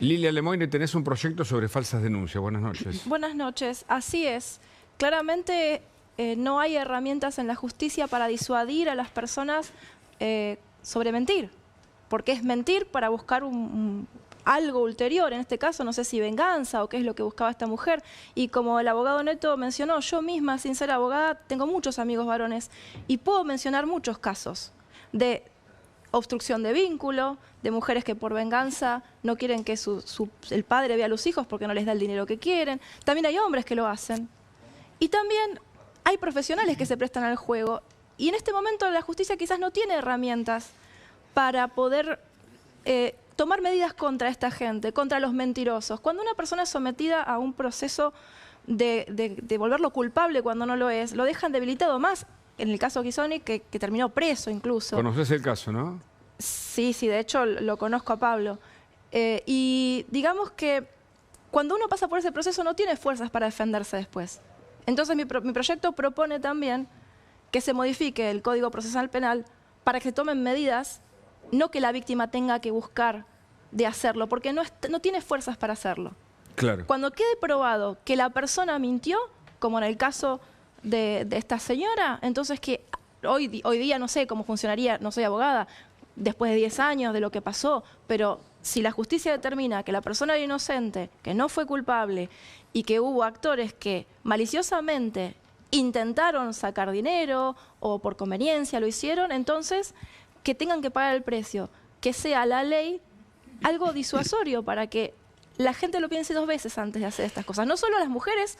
Lilia Lemoine, tenés un proyecto sobre falsas denuncias. Buenas noches. Buenas noches, así es. Claramente no hay herramientas en la justicia para disuadir a las personas sobre mentir, porque es mentir para buscar algo ulterior, en este caso no sé si venganza o qué es lo que buscaba esta mujer. Y como el abogado Neto mencionó, yo misma, sin ser abogada, tengo muchos amigos varones y puedo mencionar muchos casos de obstrucción de vínculo, de mujeres que por venganza no quieren que el padre vea a los hijos porque no les da el dinero que quieren. También hay hombres que lo hacen. Y también hay profesionales que se prestan al juego. Y en este momento la justicia quizás no tiene herramientas para poder tomar medidas contra esta gente, contra los mentirosos. Cuando una persona es sometida a un proceso de volverlo culpable cuando no lo es, lo dejan debilitado más. En el caso Ghisoni, que terminó preso incluso. ¿Conoces el caso, no? Sí, de hecho lo conozco a Pablo. Y digamos que cuando uno pasa por ese proceso no tiene fuerzas para defenderse después. Entonces mi proyecto propone también que se modifique el Código Procesal Penal para que se tomen medidas, no que la víctima tenga que buscar de hacerlo, porque no tiene fuerzas para hacerlo. Claro. Cuando quede probado que la persona mintió, como en el caso de esta señora, entonces que hoy día no sé cómo funcionaría, no soy abogada, después de 10 años de lo que pasó, pero si la justicia determina que la persona era inocente, que no fue culpable y que hubo actores que maliciosamente intentaron sacar dinero o por conveniencia lo hicieron, entonces que tengan que pagar el precio, que sea la ley algo disuasorio para que la gente lo piense dos veces antes de hacer estas cosas. No solo las mujeres,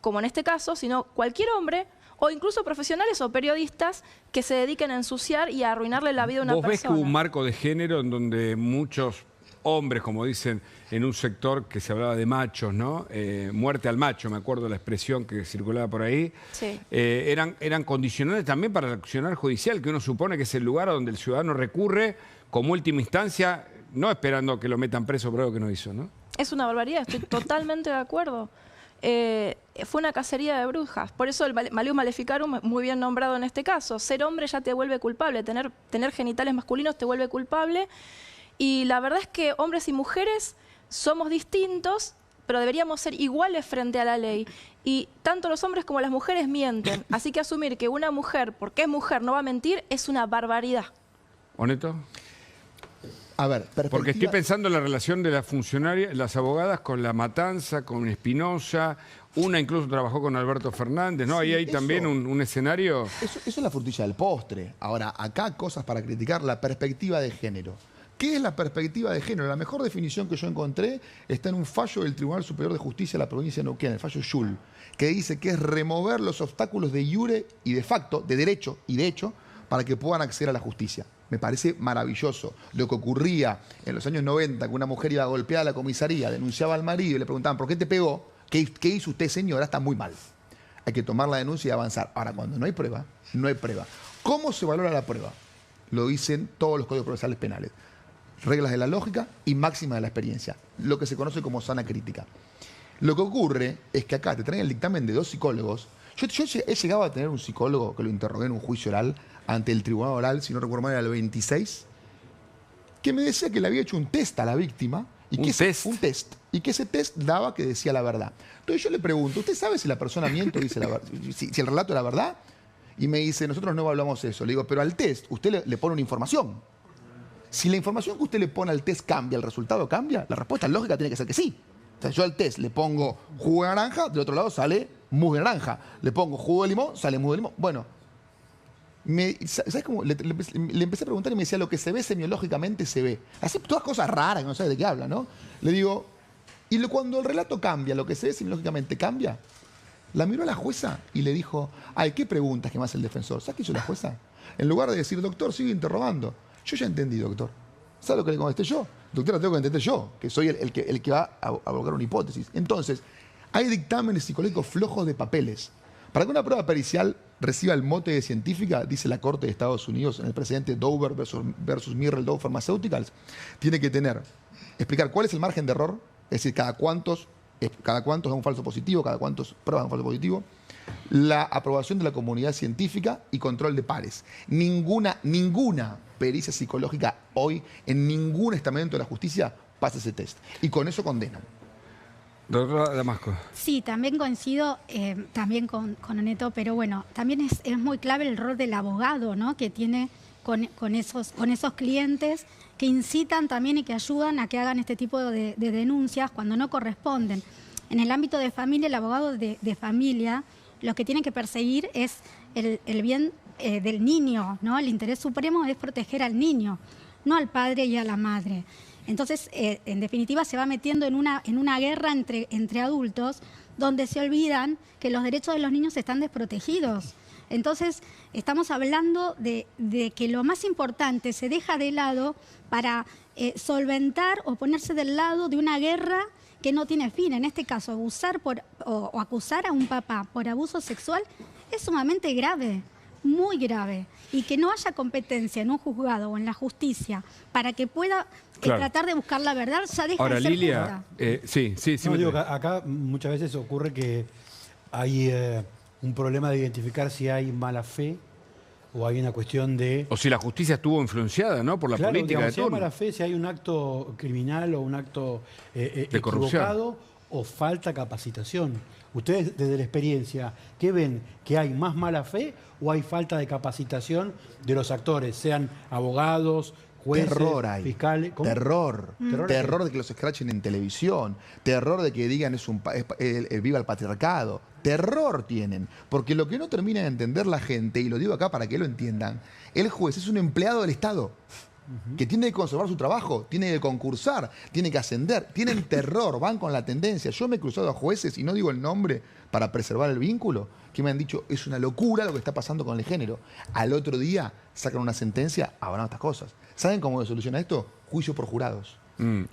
como en este caso, sino cualquier hombre o incluso profesionales o periodistas que se dediquen a ensuciar y a arruinarle la vida a una persona. ¿Vos ves que hubo un marco de género en donde muchos hombres, como dicen en un sector que se hablaba de machos, ¿no? Muerte al macho, me acuerdo de la expresión que circulaba por ahí, sí. eran condicionantes también para el accionar judicial, que uno supone que es el lugar a donde el ciudadano recurre como última instancia, no esperando que lo metan preso por algo que no hizo, ¿no? Es una barbaridad, estoy totalmente de acuerdo. Fue una cacería de brujas. Por eso el Maleus Maleficarum, muy bien nombrado en este caso. Ser hombre ya te vuelve culpable, tener genitales masculinos te vuelve culpable. Y la verdad es que hombres y mujeres somos distintos, pero deberíamos ser iguales frente a la ley. Y tanto los hombres como las mujeres mienten. Así que asumir que una mujer, porque es mujer, no va a mentir, es una barbaridad. ¿Honesto? A ver, porque estoy pensando en la relación de las funcionarias, las abogadas con La Matanza, con Espinosa, una incluso trabajó con Alberto Fernández, ¿no? Sí, Ahí hay también un escenario... Eso es la frutilla del postre. Ahora, acá cosas para criticar, la perspectiva de género. ¿Qué es la perspectiva de género? La mejor definición que yo encontré está en un fallo del Tribunal Superior de Justicia de la provincia de Neuquén, el fallo Schul, que dice que es remover los obstáculos de iure y de facto, de derecho y de hecho, para que puedan acceder a la justicia. Me parece maravilloso. Lo que ocurría en los años 90, que una mujer iba golpeada a la comisaría, denunciaba al marido y le preguntaban, ¿por qué te pegó? ¿Qué hizo usted, señora? Está muy mal. Hay que tomar la denuncia y avanzar. Ahora, cuando no hay prueba, no hay prueba. ¿Cómo se valora la prueba? Lo dicen todos los códigos procesales penales. Reglas de la lógica y máxima de la experiencia. Lo que se conoce como sana crítica. Lo que ocurre es que acá te traen el dictamen de 2 psicólogos. Yo he llegado a tener un psicólogo que lo interrogué en un juicio oral ante el tribunal oral, si no recuerdo mal, era el 26, que me decía que le había hecho un test a la víctima. Y ¿Un test? Un test. Y que ese test daba que decía la verdad. Entonces yo le pregunto, ¿usted sabe si la persona miente o dice la verdad? Si el relato es la verdad. Y me dice, nosotros no evaluamos eso. Le digo, pero al test usted le pone una información. Si la información que usted le pone al test cambia, ¿el resultado cambia? La respuesta lógica tiene que ser que sí. O sea, yo al test le pongo jugo de naranja, del otro lado sale mousse de naranja. Le pongo jugo de limón, sale mousse de limón. Bueno, ¿sabes cómo? Le empecé a preguntar y me decía, lo que se ve semiológicamente se ve. Así, todas cosas raras que no sabes de qué habla, ¿no? Le digo, cuando el relato cambia, lo que se ve semiológicamente cambia. La miró a la jueza y le dijo, ay, ¿qué preguntas que me hace el defensor? ¿Sabes qué hizo la jueza? En lugar de decir, doctor, sigue interrogando. Yo ya entendí, doctor. ¿Sabe lo que le contesté yo? Doctor, lo tengo que entender yo, que soy el que va a abocar una hipótesis. Entonces, hay dictámenes psicológicos flojos de papeles. Para que una prueba pericial reciba el mote de científica, dice la Corte de Estados Unidos en el precedente Dover versus Mirrell Dow Pharmaceuticals, tiene que explicar cuál es el margen de error, es decir, cada cuántos es un falso positivo, cada cuántos pruebas un falso positivo, la aprobación de la comunidad científica y control de pares. Ninguna pericia psicológica hoy, en ningún estamento de la justicia, pasa ese test. Y con eso condenan. Doctora Damasco. Sí, también coincido también con Oneto, pero bueno, también es muy clave el rol del abogado, ¿no? Que tiene con esos clientes que incitan también y que ayudan a que hagan este tipo de denuncias cuando no corresponden. En el ámbito de familia, el abogado de familia lo que tiene que perseguir es el bien del niño, ¿no? El interés supremo es proteger al niño, no al padre y a la madre. Entonces, en definitiva, se va metiendo en una guerra entre adultos donde se olvidan que los derechos de los niños están desprotegidos. Entonces, estamos hablando de que lo más importante se deja de lado para solventar o ponerse del lado de una guerra que no tiene fin. En este caso, abusar o acusar a un papá por abuso sexual es sumamente grave. Muy grave, y que no haya competencia en un juzgado o en la justicia para que pueda tratar de buscar la verdad, ya deja Ahora, de ser Lilia, sí. No, digo, acá muchas veces ocurre que hay un problema de identificar si hay mala fe o hay una cuestión de... O si la justicia estuvo influenciada, ¿no? Por la Claro, política digamos, de si hay turno. mala fe, si hay un acto criminal o un acto De corrupción. equivocado o falta capacitación. Ustedes, desde la experiencia, ¿qué ven? ¿Que hay más mala fe o hay falta de capacitación de los actores, sean abogados, jueces, Terror hay. fiscales? ¿Cómo? Terror. ¿Terror? Terror de que los escrachen en televisión. Terror de que digan viva el patriarcado. Terror tienen. Porque lo que no termina de entender la gente, y lo digo acá para que lo entiendan, el juez es un empleado del Estado. Que tiene que conservar su trabajo, tiene que concursar, tiene que ascender. Tienen terror, van con la tendencia. Yo me he cruzado a jueces, y no digo el nombre para preservar el vínculo, que me han dicho, es una locura lo que está pasando con el género. Al otro día sacan una sentencia, habrán estas cosas. ¿Saben cómo se soluciona esto? Juicio por jurados.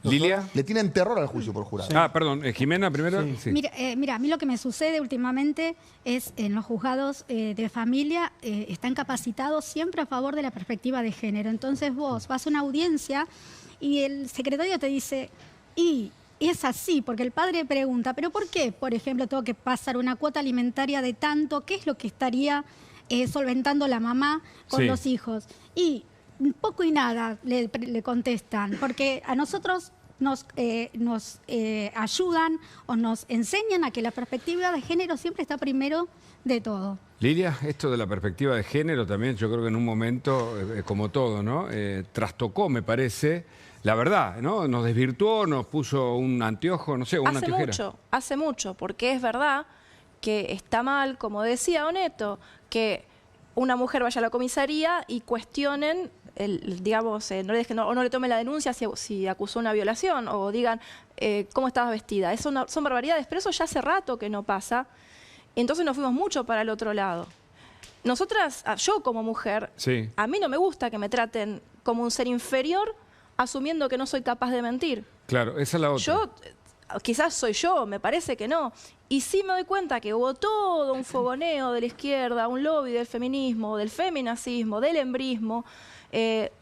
¿Lilia? Le tienen terror al juicio por jurados. Ah, perdón. Jimena primero. Sí. Sí. Mira, a mí lo que me sucede últimamente es en los juzgados de familia están capacitados siempre a favor de la perspectiva de género. Entonces vos vas a una audiencia y el secretario te dice, y es así, porque el padre pregunta, ¿pero por qué, por ejemplo, tengo que pasar una cuota alimentaria de tanto? ¿Qué es lo que estaría solventando la mamá con los hijos? Y poco y nada le contestan, porque a nosotros nos ayudan o nos enseñan a que la perspectiva de género siempre está primero de todo. Lilia, esto de la perspectiva de género también, yo creo que en un momento, como todo, ¿no? Trastocó, me parece, la verdad, ¿no? Nos desvirtuó, nos puso un anteojo, no sé, una anteojera. Hace mucho, porque es verdad que está mal, como decía Oneto, que una mujer vaya a la comisaría y cuestionen, digamos, no le tomen la denuncia si acusó una violación, o digan cómo estabas vestida. Eso son barbaridades, pero eso ya hace rato que no pasa. Entonces nos fuimos mucho para el otro lado. Nosotras, yo como mujer, Sí. a mí no me gusta que me traten como un ser inferior asumiendo que no soy capaz de mentir. Claro, esa es la otra. Yo, quizás soy yo, me parece que no. Y sí me doy cuenta que hubo todo un fogoneo de la izquierda, un lobby del feminismo, del feminacismo, del embrismo.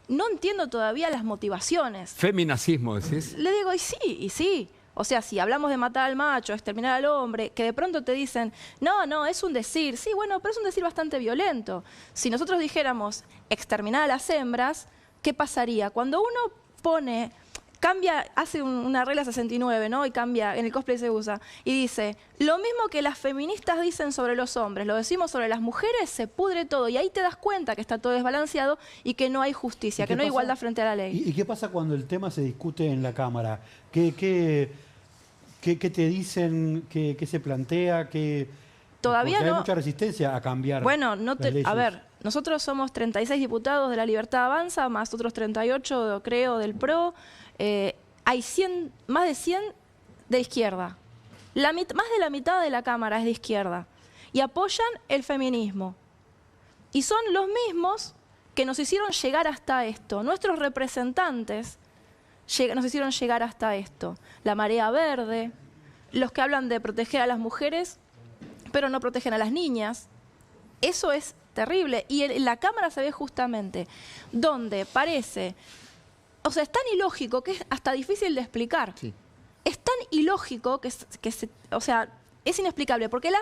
No entiendo todavía las motivaciones. Feminacismo, decís. Le digo, y sí. O sea, si hablamos de matar al macho, exterminar al hombre, que de pronto te dicen, no, es un decir. Sí, bueno, pero es un decir bastante violento. Si nosotros dijéramos exterminar a las hembras, ¿qué pasaría? Cuando uno hace una regla 69, ¿no? Y cambia, en el cosplay se usa, y dice, lo mismo que las feministas dicen sobre los hombres, lo decimos sobre las mujeres, se pudre todo. Y ahí te das cuenta que está todo desbalanceado y que no hay justicia, que no hay igualdad frente a la ley. ¿Y qué pasa cuando el tema se discute en la Cámara? ¿Qué te dicen? ¿Qué se plantea? Todavía porque no. hay mucha resistencia a cambiar. Bueno, las leyes. a ver, nosotros somos 36 diputados de La Libertad Avanza, más otros 38, creo, del PRO. Hay más de 100 de izquierda. Más de la mitad de la Cámara es de izquierda. Y apoyan el feminismo. Y son los mismos que nos hicieron llegar hasta esto. Nuestros representantes nos hicieron llegar hasta esto. La Marea Verde, los que hablan de proteger a las mujeres, pero no protegen a las niñas. Eso es terrible. Y en la Cámara se ve justamente donde parece... O sea, es tan ilógico que es hasta difícil de explicar. Sí. Es tan ilógico o sea, es inexplicable, porque las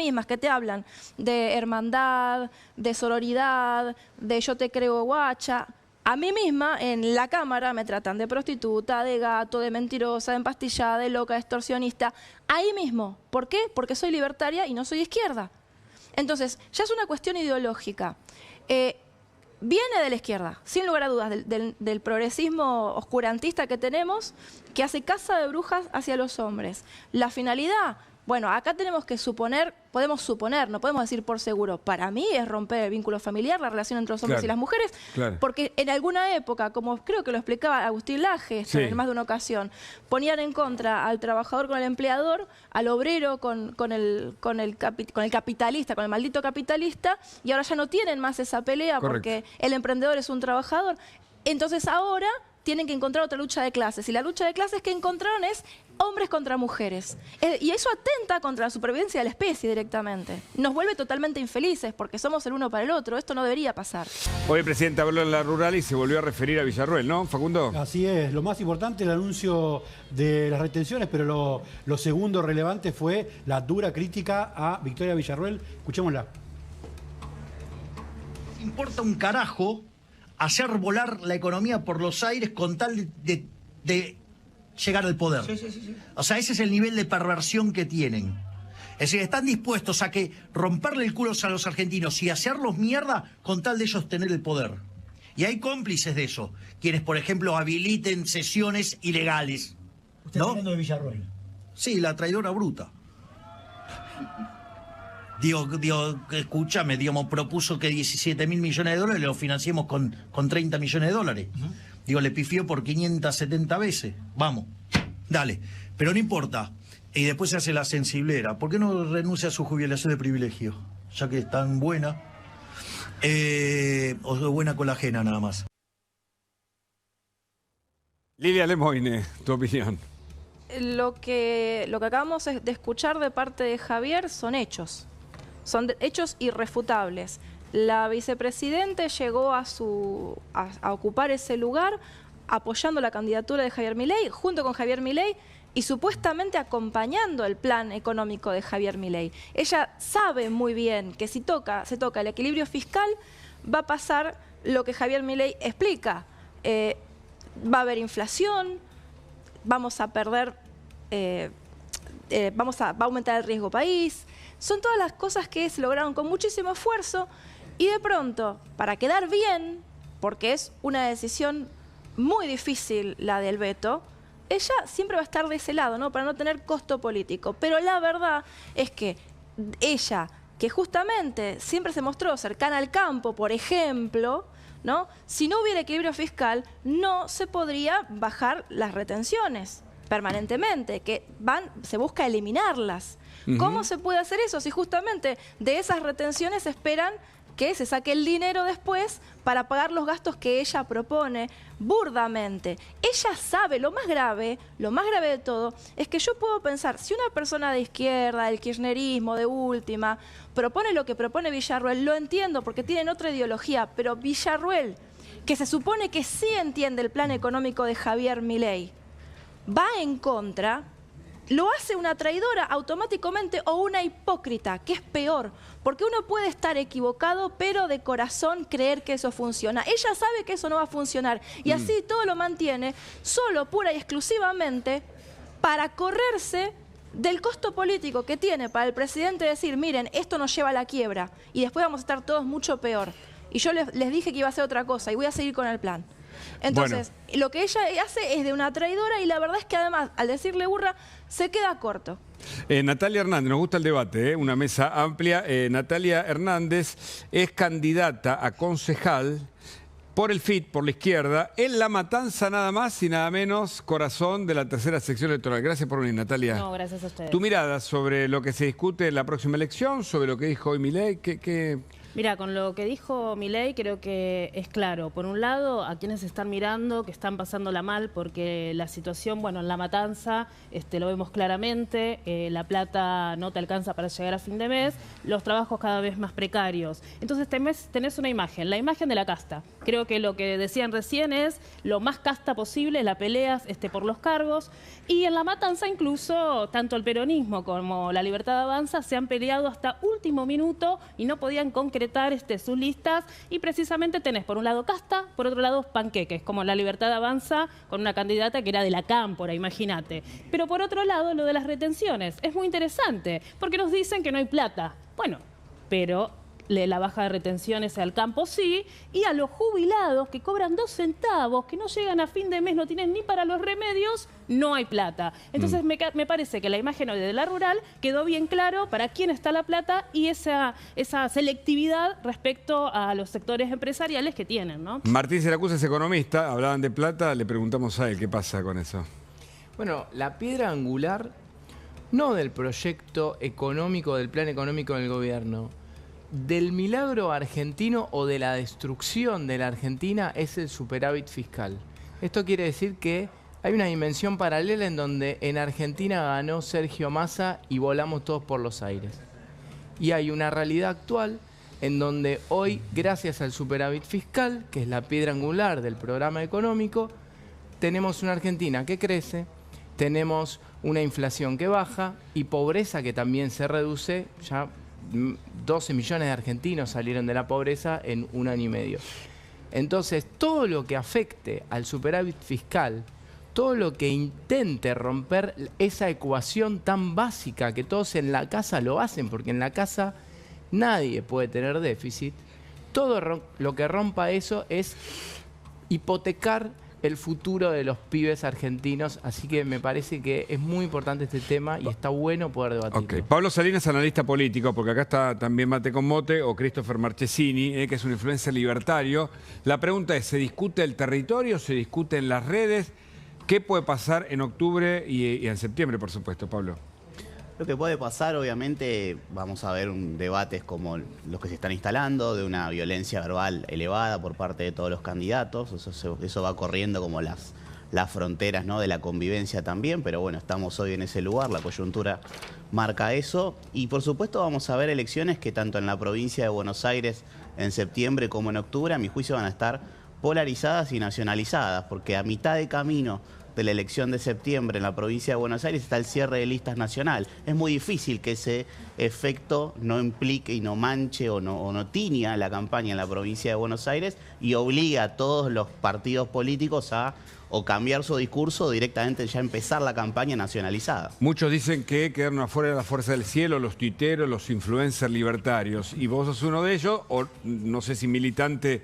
mismas que te hablan de hermandad, de sororidad, de yo te creo guacha, A mí misma, en la Cámara, me tratan de prostituta, de gato, de mentirosa, de empastillada, de loca, de extorsionista. Ahí mismo. ¿Por qué? Porque soy libertaria y no soy izquierda. Entonces, ya es una cuestión ideológica. Viene de la izquierda, sin lugar a dudas, del progresismo oscurantista que tenemos, que hace caza de brujas hacia los hombres. La finalidad... Bueno, acá tenemos que suponer, podemos suponer, no podemos decir por seguro. Para mí es romper el vínculo familiar, la relación entre los hombres y las mujeres, porque en alguna época, como creo que lo explicaba Agustín Laje en más de una ocasión, ponían en contra al trabajador con el empleador, al obrero con el capitalista, con el maldito capitalista, y ahora ya no tienen más esa pelea porque el emprendedor es un trabajador. Entonces ahora tienen que encontrar otra lucha de clases, y la lucha de clases que encontraron es hombres contra mujeres. Y eso atenta contra la supervivencia de la especie directamente. Nos vuelve totalmente infelices porque somos el uno para el otro. Esto no debería pasar. Hoy el presidente habló en la rural y se volvió a referir a Villarruel, ¿no, Facundo? Así es. Lo más importante el anuncio de las retenciones, pero lo segundo relevante fue la dura crítica a Victoria Villarruel. Escuchémosla. Importa un carajo hacer volar la economía por los aires con tal de llegar al poder. Sí. O sea, ese es el nivel de perversión que tienen. Es decir, están dispuestos a romperle el culo a los argentinos y hacerlos mierda con tal de ellos tener el poder. Y hay cómplices de eso, quienes, por ejemplo, habiliten sesiones ilegales. ¿Usted está hablando de Villarruel? Sí, la traidora bruta. Digo, escúchame, digamos, propuso que 17.000 millones de dólares lo financiemos con 30 millones de dólares. Digo, le pifió por 570 veces. Vamos, dale. Pero no importa. Y después se hace la sensiblera. ¿Por qué no renuncia a su jubilación de privilegio? Ya que es tan buena. O buena con la ajena, nada más. Lilia Lemoine, tu opinión. Lo que acabamos de escuchar de parte de Javier son hechos. Son hechos irrefutables. La vicepresidente llegó a ocupar ese lugar apoyando la candidatura de Javier Milei, junto con Javier Milei, y supuestamente acompañando el plan económico de Javier Milei. Ella sabe muy bien que si se toca el equilibrio fiscal, va a pasar lo que Javier Milei explica. Va a haber inflación, vamos a perder, va a aumentar el riesgo país. Son todas las cosas que se lograron con muchísimo esfuerzo y de pronto, para quedar bien, porque es una decisión muy difícil la del veto, ella siempre va a estar de ese lado, ¿no? Para no tener costo político. Pero la verdad es que ella, que justamente siempre se mostró cercana al campo, por ejemplo, ¿no? Si no hubiera equilibrio fiscal, no se podría bajar las retenciones permanentemente, que se busca eliminarlas. ¿Cómo se puede hacer eso si justamente de esas retenciones esperan que se saque el dinero después para pagar los gastos que ella propone burdamente? Ella sabe, lo más grave de todo, es que yo puedo pensar, si una persona de izquierda, del kirchnerismo, de última, propone lo que propone Villarruel, lo entiendo porque tienen otra ideología, pero Villarruel, que se supone que sí entiende el plan económico de Javier Milei, va en contra, lo hace una traidora automáticamente o una hipócrita, que es peor, porque uno puede estar equivocado, pero de corazón creer que eso funciona. Ella sabe que eso no va a funcionar y así todo lo mantiene solo, pura y exclusivamente para correrse del costo político que tiene para el presidente decir, miren, esto nos lleva a la quiebra y después vamos a estar todos mucho peor. Y yo les dije que iba a hacer otra cosa y voy a seguir con el plan. Entonces, lo que ella hace es de una traidora y la verdad es que además, al decirle burra, se queda corto. Natalia Hernández, nos gusta el debate, una mesa amplia. Natalia Hernández es candidata a concejal por el FIT, por la izquierda, en La Matanza nada más y nada menos, corazón de la tercera sección electoral. Gracias por venir, Natalia. No, gracias a ustedes. Tu mirada sobre lo que se discute en la próxima elección, sobre lo que dijo hoy Milei, ¿qué? Mira, con lo que dijo Milei creo que es claro. Por un lado, a quienes están mirando, que están pasándola mal, porque la situación, bueno, en La Matanza lo vemos claramente, la plata no te alcanza para llegar a fin de mes, los trabajos cada vez más precarios. Entonces tenés una imagen, la imagen de la casta, Creo que lo que decían recién es lo más casta posible, la pelea por los cargos. Y en La Matanza incluso tanto el peronismo como la Libertad Avanza se han peleado hasta último minuto y no podían concretar sus listas. Y precisamente tenés por un lado casta, por otro lado panqueques, como la Libertad Avanza con una candidata que era de la Cámpora, imagínate. Pero por otro lado, lo de las retenciones es muy interesante, porque nos dicen que no hay plata. Bueno, pero la baja de retenciones al campo sí, y a los jubilados que cobran 2 centavos, que no llegan a fin de mes, no tienen ni para los remedios, no hay plata. Entonces me parece que la imagen hoy de la rural quedó bien claro para quién está la plata y esa selectividad respecto a los sectores empresariales que tienen, ¿no? Martín Siracusa es economista, hablaban de plata, le preguntamos a él qué pasa con eso. Bueno, la piedra angular no del proyecto económico, del plan económico del gobierno, del milagro argentino o de la destrucción de la Argentina es el superávit fiscal. Esto quiere decir que hay una dimensión paralela en donde en Argentina ganó Sergio Massa y volamos todos por los aires. Y hay una realidad actual en donde hoy, gracias al superávit fiscal, que es la piedra angular del programa económico, tenemos una Argentina que crece, tenemos una inflación que baja y pobreza que también se reduce. Ya 12 millones de argentinos salieron de la pobreza en 1 año y medio. Entonces, todo lo que afecte al superávit fiscal, todo lo que intente romper esa ecuación tan básica que todos en la casa lo hacen, porque en la casa nadie puede tener déficit, todo lo que rompa eso es hipotecar el futuro de los pibes argentinos, así que me parece que es muy importante este tema y está bueno poder debatirlo. Okay. Pablo Salinas, analista político, porque acá está también Mate con Mote, o Christopher Marchesini, que es un influencer libertario. La pregunta es, ¿se discute el territorio? ¿Se discute en las redes? ¿Qué puede pasar en octubre y en septiembre, por supuesto, Pablo? Lo que puede pasar, obviamente, vamos a ver debates como los que se están instalando, de una violencia verbal elevada por parte de todos los candidatos. Eso va corriendo como las fronteras, ¿no?, de la convivencia también, pero bueno, estamos hoy en ese lugar, la coyuntura marca eso. Y por supuesto vamos a ver elecciones que tanto en la provincia de Buenos Aires en septiembre como en octubre, a mi juicio, van a estar polarizadas y nacionalizadas, porque a mitad de camino de la elección de septiembre en la provincia de Buenos Aires está el cierre de listas nacional. Es muy difícil que ese efecto no implique y no manche o no tiña la campaña en la provincia de Buenos Aires y obliga a todos los partidos políticos a o cambiar su discurso o directamente ya empezar la campaña nacionalizada. Muchos dicen que quedaron afuera de la fuerza del cielo, los tuiteros, los influencers libertarios. Y vos sos uno de ellos, o no sé si militante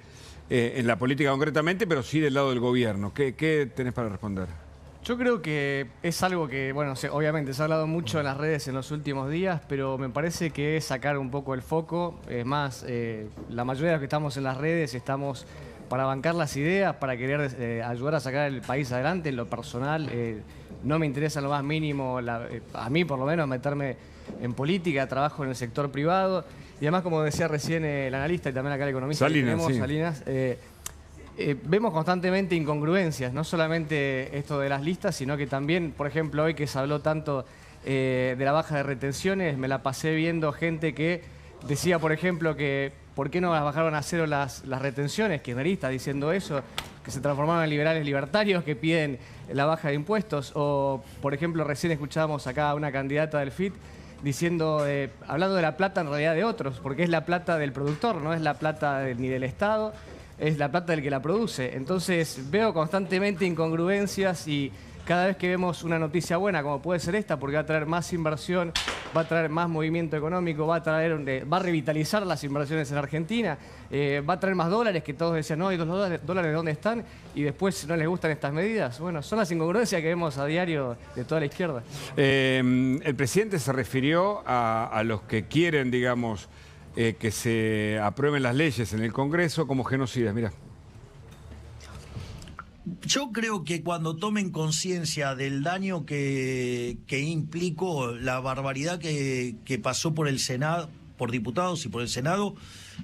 en la política concretamente, pero sí del lado del gobierno. ¿Qué tenés para responder? Yo creo que es algo que, bueno, obviamente se ha hablado mucho en las redes en los últimos días, pero me parece que es sacar un poco el foco. Es más, la mayoría de los que estamos en las redes estamos para bancar las ideas, para querer ayudar a sacar el país adelante. En lo personal, no me interesa en lo más mínimo, a mí por lo menos, meterme en política, trabajo en el sector privado. Y además, como decía recién el analista y también acá el economista, Salinas, vemos constantemente incongruencias, no solamente esto de las listas, sino que también, por ejemplo, hoy que se habló tanto de la baja de retenciones, me la pasé viendo gente que decía, por ejemplo, que ¿por qué no las bajaron a 0 las retenciones? Kirchneristas diciendo eso, que se transformaron en liberales libertarios que piden la baja de impuestos. O, por ejemplo, recién escuchábamos acá a una candidata del FIT diciendo, hablando de la plata en realidad de otros, porque es la plata del productor, no es la plata ni del Estado, es la plata del que la produce. Entonces veo constantemente incongruencias y cada vez que vemos una noticia buena, como puede ser esta, porque va a traer más inversión, va a traer más movimiento económico, va a revitalizar las inversiones en Argentina, va a traer más dólares, que todos decían, no, ¿y los dólares dónde están? Y después no les gustan estas medidas. Bueno, son las incongruencias que vemos a diario de toda la izquierda. El presidente se refirió a los que quieren, digamos, que se aprueben las leyes en el Congreso como genocidas. Mirá. Yo creo que cuando tomen conciencia del daño que implicó la barbaridad que pasó por el Senado, por diputados y por el Senado,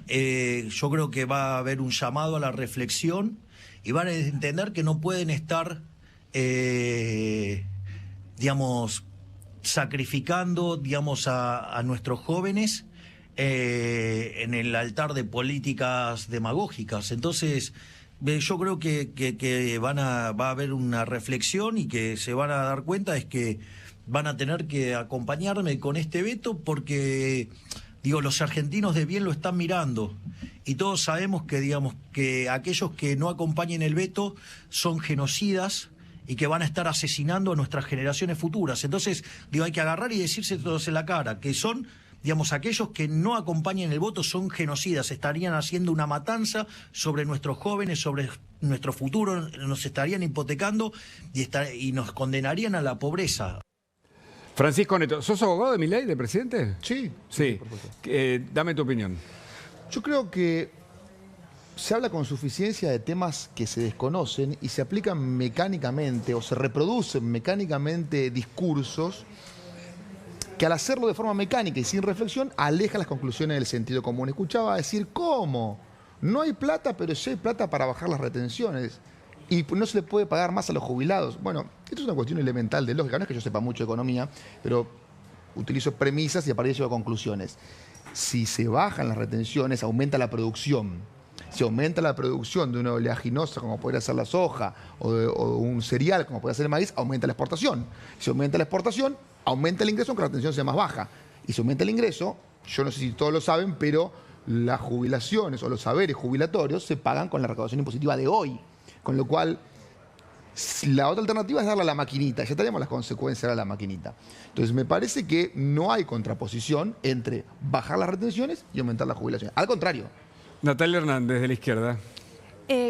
yo creo que va a haber un llamado a la reflexión y van a entender que no pueden estar, digamos, sacrificando, digamos, a nuestros jóvenes en el altar de políticas demagógicas. Entonces, yo creo que va a haber una reflexión y que se van a dar cuenta es que van a tener que acompañarme con este veto porque, digo, los argentinos de bien lo están mirando y todos sabemos que, digamos, que aquellos que no acompañen el veto son genocidas y que van a estar asesinando a nuestras generaciones futuras. Entonces, digo, hay que agarrar y decirse todos en la cara que son, digamos, aquellos que no acompañen el voto son genocidas, estarían haciendo una matanza sobre nuestros jóvenes, sobre nuestro futuro, nos estarían hipotecando y nos condenarían a la pobreza. Francisco Neto, ¿sos abogado de Milei, de presidente? Sí. Sí. Dame tu opinión. Yo creo que se habla con suficiencia de temas que se desconocen y se aplican mecánicamente o se reproducen mecánicamente discursos que al hacerlo de forma mecánica y sin reflexión aleja las conclusiones del sentido común. Escuchaba decir, ¿cómo? No hay plata, pero sí hay plata para bajar las retenciones. Y no se le puede pagar más a los jubilados. Bueno, esto es una cuestión elemental de lógica. No es que yo sepa mucho de economía, pero utilizo premisas y a partir de eso llego a conclusiones. Si se bajan las retenciones, aumenta la producción. Si aumenta la producción de una oleaginosa, como podría ser la soja, o un cereal, como podría ser el maíz, aumenta la exportación. Si aumenta la exportación, aumenta el ingreso, aunque la retención sea más baja. Y si aumenta el ingreso, yo no sé si todos lo saben, pero las jubilaciones o los saberes jubilatorios se pagan con la recaudación impositiva de hoy. Con lo cual, la otra alternativa es darle a la maquinita. Ya tenemos las consecuencias de la maquinita. Entonces, me parece que no hay contraposición entre bajar las retenciones y aumentar la jubilación. Al contrario. Natalia Hernández, de la izquierda.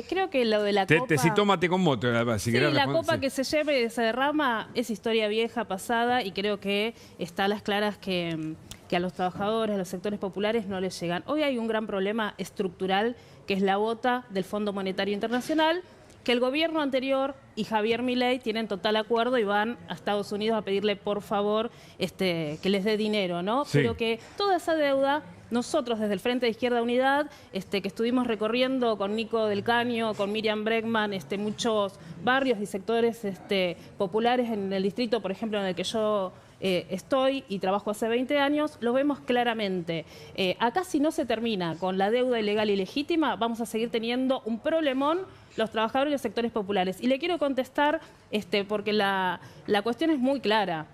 Creo que lo de la copa... Te cito mate con moto. Si sí, la copa que se lleve y se derrama es historia vieja, pasada, y creo que está a las claras que a los trabajadores, a los sectores populares no les llegan. Hoy hay un gran problema estructural, que es la bota del Fondo Monetario Internacional, que el gobierno anterior y Javier Milei tienen total acuerdo y van a Estados Unidos a pedirle, por favor, que les dé dinero, ¿no? Sí. Pero que toda esa deuda... Nosotros desde el Frente de Izquierda Unidad, que estuvimos recorriendo con Nico del Caño, con Miriam Bregman, muchos barrios y sectores populares en el distrito, por ejemplo, en el que yo estoy y trabajo hace 20 años, lo vemos claramente. Acá si no se termina con la deuda ilegal y legítima, vamos a seguir teniendo un problemón los trabajadores y los sectores populares. Y le quiero contestar, porque la cuestión es muy clara.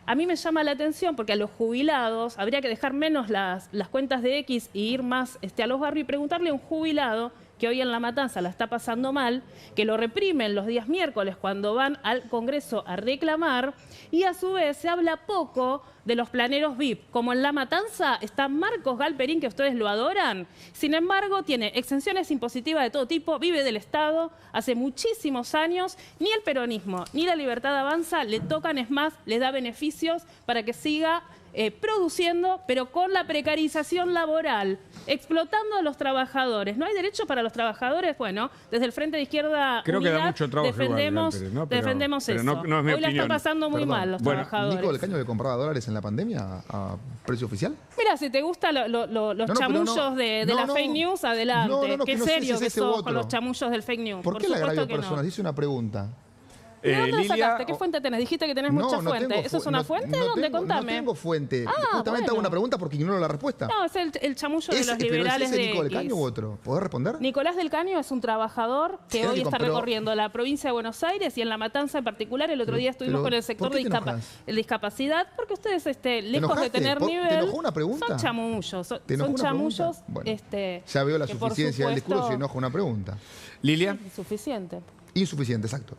A mí me llama la atención porque a los jubilados habría que dejar menos las cuentas de X y ir más a los barrios y preguntarle a un jubilado que hoy en La Matanza la está pasando mal, que lo reprimen los días miércoles cuando van al Congreso a reclamar, y a su vez se habla poco de los planeros VIP. Como en La Matanza está Marcos Galperín, que ustedes lo adoran, sin embargo tiene exenciones impositivas de todo tipo, vive del Estado hace muchísimos años, ni el peronismo ni la Libertad Avanza le tocan, es más, les da beneficios para que siga produciendo, pero con la precarización laboral, explotando a los trabajadores. ¿No hay derecho para los trabajadores? Bueno, desde el Frente de Izquierda Creo Unidad que da mucho trabajo defendemos, igual, ¿no? defendemos pero eso. no es mi Hoy la opinión. está pasando muy mal los trabajadores. ¿Nico del Caño le compraba dólares en la pandemia a precio oficial? Mira, si te gustan los chamullos de la fake news, adelante. Qué serio que sos con los chamullos del fake news. ¿Por qué el agravio supuesto que personal? no. Hice una pregunta. ¿De dónde Lilia, sacaste? ¿Qué fuente tenés? Dijiste que tenés muchas fuentes. ¿Eso es una fuente? ¿Dónde? Contame. No tengo fuente. Ah, Justamente hago bueno. una pregunta porque ignoro la respuesta. No, es el chamullo de los liberales ¿Es de Nico del X. Caño u otro? ¿Podés responder? Nicolás del Caño es un trabajador que Sí, hoy Nico, está pero- recorriendo la provincia de Buenos Aires y en La Matanza en particular. El otro día estuvimos con el sector ¿por de qué te enojas? discapacidad, porque ustedes, lejos de enojaste? tener ¿Te nivel, enojó una pregunta? son chamullos. ¿Te enojó Son una chamullos, pregunta? Bueno, ya veo la que por suficiencia del discurso supuesto- y enojo una pregunta. Lilia. Suficiente. Insuficiente, exacto.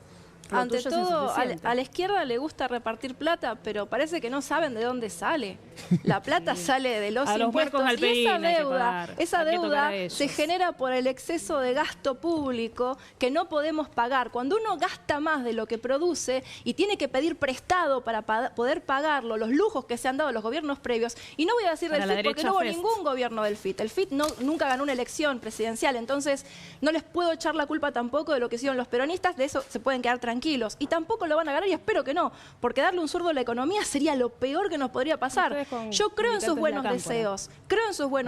Lo Ante tuyo es todo, insuficiente. a la izquierda le gusta repartir plata, pero parece que no saben de dónde sale. La plata sale de los A los impuestos Marcos y esa Galperín hay que deuda, pagar. esa Hay que tocar deuda a ellos. se genera por el exceso de gasto público que no podemos pagar. Cuando uno gasta más de lo que produce y tiene que pedir prestado para poder pagarlo, los lujos que se han dado los gobiernos previos, y no voy a decir Para del la FIT porque derecha no hubo fest. ningún gobierno del FIT. El FIT nunca ganó una elección presidencial, entonces no les puedo echar la culpa tampoco de lo que hicieron los peronistas, de eso se pueden quedar tranquilos. tranquilos. Y tampoco lo van a ganar y espero que no, porque darle un zurdo a la economía sería lo peor que nos podría pasar. Yo creo en sus buenos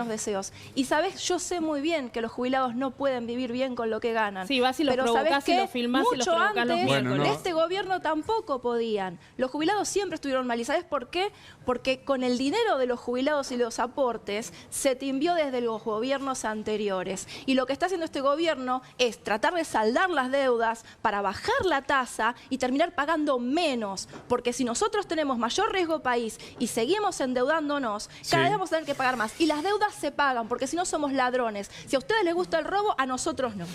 deseos, Y sabes, yo sé muy bien que los jubilados no pueden vivir bien con lo que ganan. Sí, vas y los pero provocás sabés y que los filmás y los mucho provocás los antes miércoles. de este gobierno tampoco podían. Los jubilados siempre estuvieron mal. ¿Y sabes por qué? Porque con el dinero de los jubilados y los aportes se timbió desde los gobiernos anteriores. Y lo que está haciendo este gobierno es tratar de saldar las deudas para bajar la tasa y terminar pagando menos. Porque si nosotros tenemos mayor riesgo país y seguimos endeudándonos, cada vez vamos a tener que pagar más. Y las deudas se pagan, porque si no somos ladrones. Si a ustedes les gusta el robo, a nosotros no.